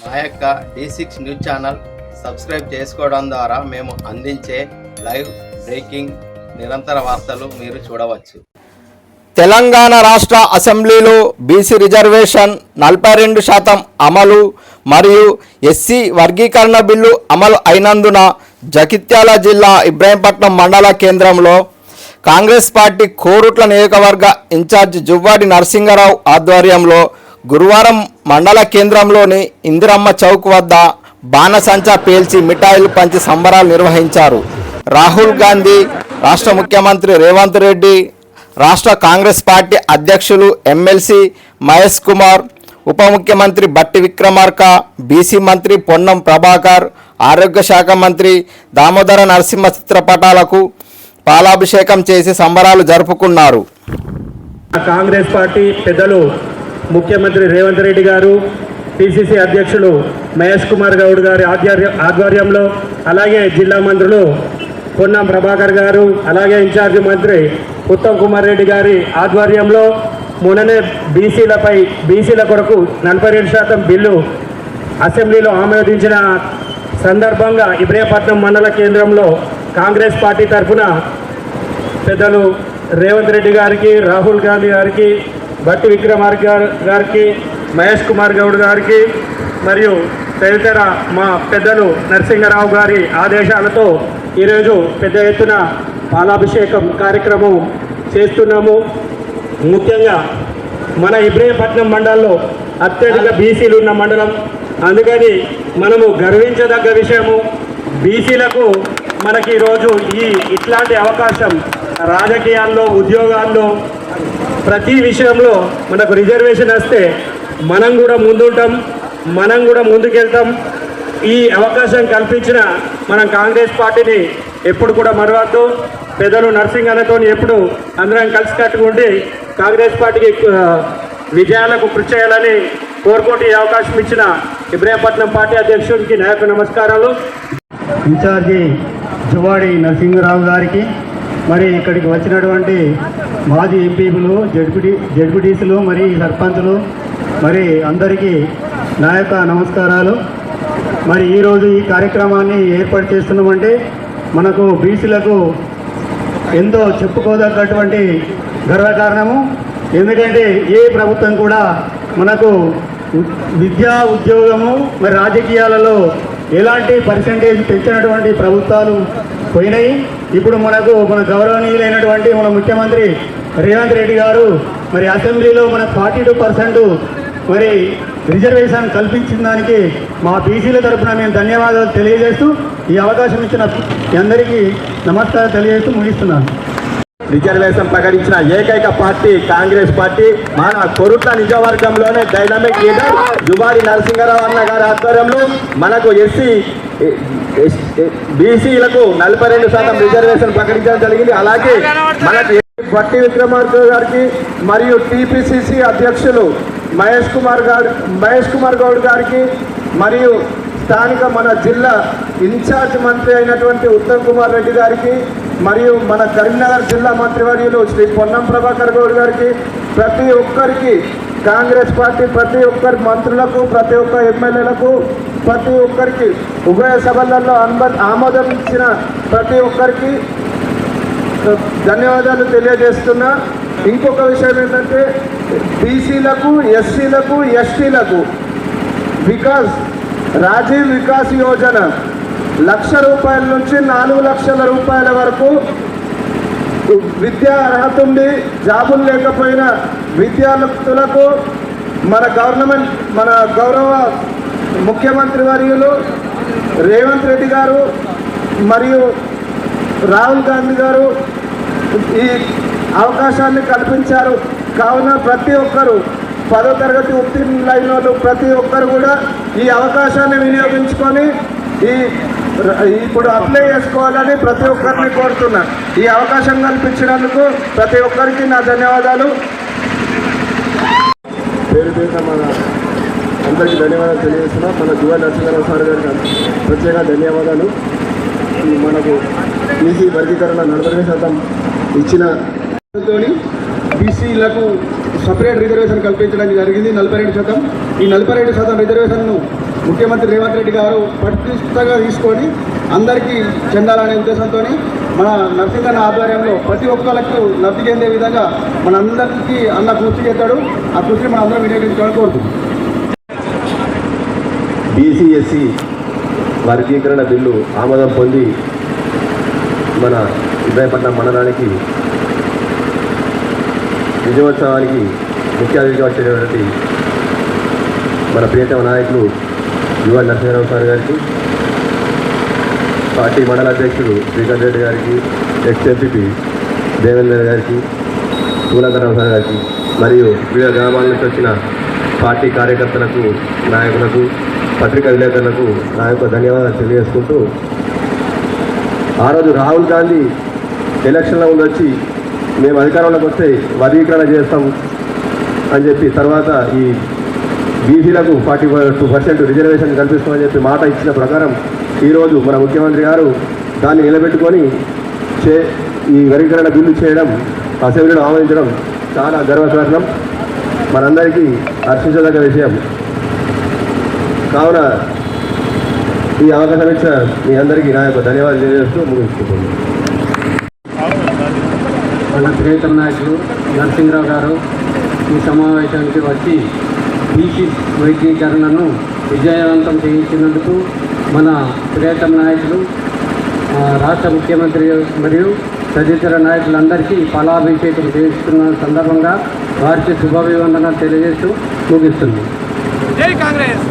మా యొక్క D6 news channel subscribe చేసుకోవడం ద్వారా మేము అందించే లైవ్ బ్రేకింగ్ నిరంతర వార్తలు మీరు చూడవచ్చు. తెలంగాణ రాష్ట్ర అసెంబ్లీలో బీసీ రిజర్వేషన్ 42% అమలు మరియు ఎస్సీ వర్గీకరణ బిల్లు అమలు అయినందున జగిత్యాల జిల్లా ఇబ్రాహీంపట్నం మండల కేంద్రంలో కాంగ్రెస్ పార్టీ కోరుట్ల నియోజకవర్గ ఇన్ఛార్జి జువ్వాడి నరసింగరావు ఆధ్వర్యంలో గురువారం మండల కేంద్రంలోని ఇందిరమ్మ చౌక్ వద్ద బాణసంచా పేల్చి మిఠాయిలు పంచి సంబరాలు నిర్వహించారు. రాహుల్ గాంధీ, రాష్ట్ర ముఖ్యమంత్రి రేవంత్ రెడ్డి, రాష్ట్ర కాంగ్రెస్ పార్టీ అధ్యక్షులు ఎమ్మెల్సీ మహేష్ కుమార్, ఉప ముఖ్యమంత్రి బట్టి విక్రమార్క, బీసీ మంత్రి పొన్నం ప్రభాకర్, ఆరోగ్య శాఖ మంత్రి దామోదర నరసింహ చిత్రపటాలకు పాలాభిషేకం చేసి సంబరాలు జరుపుకున్నారు. కాంగ్రెస్ పార్టీ పెద్దలు ముఖ్యమంత్రి రేవంత్ రెడ్డి గారు, పిసిసి అధ్యక్షులు మహేష్ కుమార్ గౌడ్ గారి ఆధ్వర్యంలో, అలాగే జిల్లా మంత్రులు పొన్నం ప్రభాకర్ గారు, అలాగే ఇన్ఛార్జి మంత్రి ఉత్తమ్ కుమార్ రెడ్డి గారి ఆధ్వర్యంలో మొన్ననే బీసీల కొరకు 42% బిల్లు అసెంబ్లీలో ఆమోదించిన సందర్భంగా ఇబ్రాహీంపట్నం మండల కేంద్రంలో కాంగ్రెస్ పార్టీ తరఫున పెద్దలు రేవంత్ రెడ్డి గారికి, రాహుల్ గాంధీ గారికి, బట్టి విక్రమార్క గారికి, మహేష్ కుమార్ గౌడ్ గారికి మరియు తదితర మా పెద్దలు నరసింగరావు గారి ఆదేశాలతో ఈరోజు పెద్ద ఎత్తున పాలాభిషేకం కార్యక్రమం చేస్తున్నాము. ముఖ్యంగా మన ఇబ్రాహీంపట్నం మండలంలో అత్యధిక బీసీలు ఉన్న మండలం. అందుకని మనము గర్వించదగ్గ విషయము, బీసీలకు మనకి ఈరోజు ఇట్లాంటి అవకాశం రాజకీయాల్లో, ఉద్యోగాల్లో, ప్రతి విషయంలో మనకు రిజర్వేషన్ వస్తే మనం కూడా ముందుంటాం, మనం కూడా ముందుకెళ్తాం. ఈ అవకాశం కల్పించిన మనం కాంగ్రెస్ పార్టీని ఎప్పుడు కూడా మరవద్దు. పెద్దలు నరసింహతో ఎప్పుడు అందరం కలిసి కట్టుకుంటే కాంగ్రెస్ పార్టీకి విజయాలకు కృషి చేయాలని కోరుకుంటూ ఈ అవకాశం ఇచ్చిన ఇబ్రాహీంపట్నం పార్టీ అధ్యక్షుడికి నా యొక్క నమస్కారాలు. ఇన్ఛార్జి జువ్వాడి నరసింహరావు గారికి, మరి ఇక్కడికి వచ్చినటువంటి మాజీ ఎంపీలు, జడ్పీటీసీలు, మరి సర్పంచులు, మరి అందరికీ నా యొక్క నమస్కారాలు. మరి ఈరోజు ఈ కార్యక్రమాన్ని ఏర్పాటు చేస్తున్నామంటే మనకు బీసీలకు ఎంతో చెప్పుకోదగ్గటువంటి గర్వకారణము. ఎందుకంటే ఏ ప్రభుత్వం కూడా మనకు విద్యా, ఉద్యోగము, మరి రాజకీయాలలో ఎలాంటి పర్సెంటేజ్ పెంచినటువంటి ప్రభుత్వాలు పోయినాయి. ఇప్పుడు మన గౌరవనీయులైనటువంటి మన ముఖ్యమంత్రి రేవంత్ రెడ్డి గారు మరి అసెంబ్లీలో మన 42% మరి రిజర్వేషన్ కల్పించిన దానికి మా బీసీల తరఫున మేము ధన్యవాదాలు తెలియజేస్తూ ఈ అవకాశం ఇచ్చిన అందరికీ నమస్కారం తెలియజేస్తూ ముగిస్తున్నాను. రిజర్వేషన్ ప్రకటించిన ఏకైక పార్టీ కాంగ్రెస్ పార్టీ. మన కొరుట్ల నియోజకవర్గంలోనే డైనామిక్ లీడర్ జువ్వాడి నరసింహరావు అన్న గారి ఆధ్వర్యంలో మనకు బీసీలకు 42% రిజర్వేషన్ ప్రకటించడం జరిగింది. అలాగే మనకు బట్టి విక్రమార్క గారికి మరియు టీపీసీసీ అధ్యక్షులు మహేష్ కుమార్ గౌడ్ గారికి మరియు స్థానిక మన జిల్లా ఇన్ఛార్జ్ మంత్రి అయినటువంటి ఉత్తమ్ కుమార్ రెడ్డి గారికి మరియు మన కరీంనగర్ జిల్లా మంత్రివర్యులు శ్రీ పొన్నం ప్రభాకర్ గౌడ్ గారికి, ప్రతి ఒక్కరికి కాంగ్రెస్ పార్టీ ప్రతి ఒక్కరి మంత్రులకు, ప్రతి ఒక్క ఎమ్మెల్యేలకు, ప్రతి ఒక్కరికి ఉభయ సభలలో ఆమోదం ఇచ్చిన ప్రతి ఒక్కరికి ధన్యవాదాలు తెలియజేస్తున్నా. ఇంకొక విషయం ఏంటంటే బీసీలకు, ఎస్సీలకు, ఎస్టీలకు రాజీవ్ వికాస్ యోజన 1,00,000 రూపాయల నుంచి 4 లక్షల రూపాయల వరకు విద్యా అర్హత ఉండి జాబులు లేకపోయిన విద్యార్థులకు మన గౌరవ ముఖ్యమంత్రి వర్యులు రేవంత్ రెడ్డి గారు మరియు రాహుల్ గాంధీ గారు ఈ అవకాశాన్ని కల్పించారు. కావున ప్రతి ఒక్కరు 10వ తరగతి ఉత్తీర్ణులైన వాళ్ళు ప్రతి ఒక్కరు కూడా ఈ అవకాశాన్ని వినియోగించుకొని ఇప్పుడు అప్లై చేసుకోవాలని ప్రతి ఒక్కరిని కోరుతున్నా. ఈ అవకాశం కల్పించినందుకు ప్రతి ఒక్కరికి నా ధన్యవాదాలు. పేరు పేరున మన అందరికీ ధన్యవాదాలు తెలియజేస్తున్నా. మన జువ్వాడి నరసింహరావు సార్ గారికి ప్రత్యేక ధన్యవాదాలు. మనకు బీసీ వర్గీకరణ 42% ఇచ్చిన బీసీలకు సపరేట్ రిజర్వేషన్ కల్పించడానికి జరిగింది 42%. ఈ 42% రిజర్వేషన్ను ముఖ్యమంత్రి రేవంత్ రెడ్డి గారు ప్రతిష్టగా తీసుకొని అందరికీ చెందాలనే ఉద్దేశంతో మన నరసింహన్న ఆధ్వర్యంలో ప్రతి ఒక్కరికి లబ్ధి చెందే విధంగా మన అందరికీ అన్న కృషి చేస్తాడు. ఆ కృషిని మనం అందరం వినియోగించుకోవాలని కోరుతున్నాం. బీసీ ఎస్సీ వర్గీకరణ బిల్లు ఆమోదం పొంది మన ఇబ్రాహీంపట్నం మండలానికి విజయోత్సవానికి ముఖ్య అతిథిగా వచ్చేటువంటి మన ప్రియతమ నాయకులు యువ నరసింహారావు సార్ గారికి, పార్టీ మండల అధ్యక్షుడు శ్రీకాంత్ రెడ్డి గారికి, ఎక్స్-ఎంపీ దేవేందర్ గారికి, పూలకరావు సార్ గారికి మరియు వివిధ గ్రామాల నుంచి వచ్చిన పార్టీ కార్యకర్తలకు, నాయకులకు, పత్రికా విలేకరులకు నా యొక్క ధన్యవాదాలు తెలియజేసుకుంటూ, ఆ రోజు రాహుల్ గాంధీ ఎలక్షన్లో ఉండొచ్చి మేము అధికారంలోకి వస్తే వర్గీకరణ చేస్తాం అని చెప్పి తర్వాత ఈ బీసీలకు 42% రిజర్వేషన్ కల్పిస్తామని చెప్పి మాట ఇచ్చిన ప్రకారం ఈరోజు మన ముఖ్యమంత్రి గారు దాన్ని నిలబెట్టుకొని ఈ వర్గీకరణ బిల్లు చేయడం, అసెంబ్లీలో ఆమోదించడం చాలా గర్వకారణం, మనందరికీ హర్షించదగ్గ విషయం. కావున ఈ అవకాశం ఇచ్చిన మీ అందరికీ నా యొక్క ధన్యవాదాలు తెలియజేస్తూ ముగించుకుంటున్నాను. మన ప్రియతమ నాయకులు నరసింహరావు గారు ఈ సమావేశానికి వచ్చి బీసీ వర్గీకరణను విజయవంతం చేయించినందుకు మన ప్రియతమ నాయకులు, రాష్ట్ర ముఖ్యమంత్రి మరియు తదితర నాయకులందరికీ ఫలాభిషేకం చేస్తున్న సందర్భంగా వారికి శుభాభివందనాలు తెలియజేస్తూ ముగిస్తున్నాం. జై కాంగ్రెస్.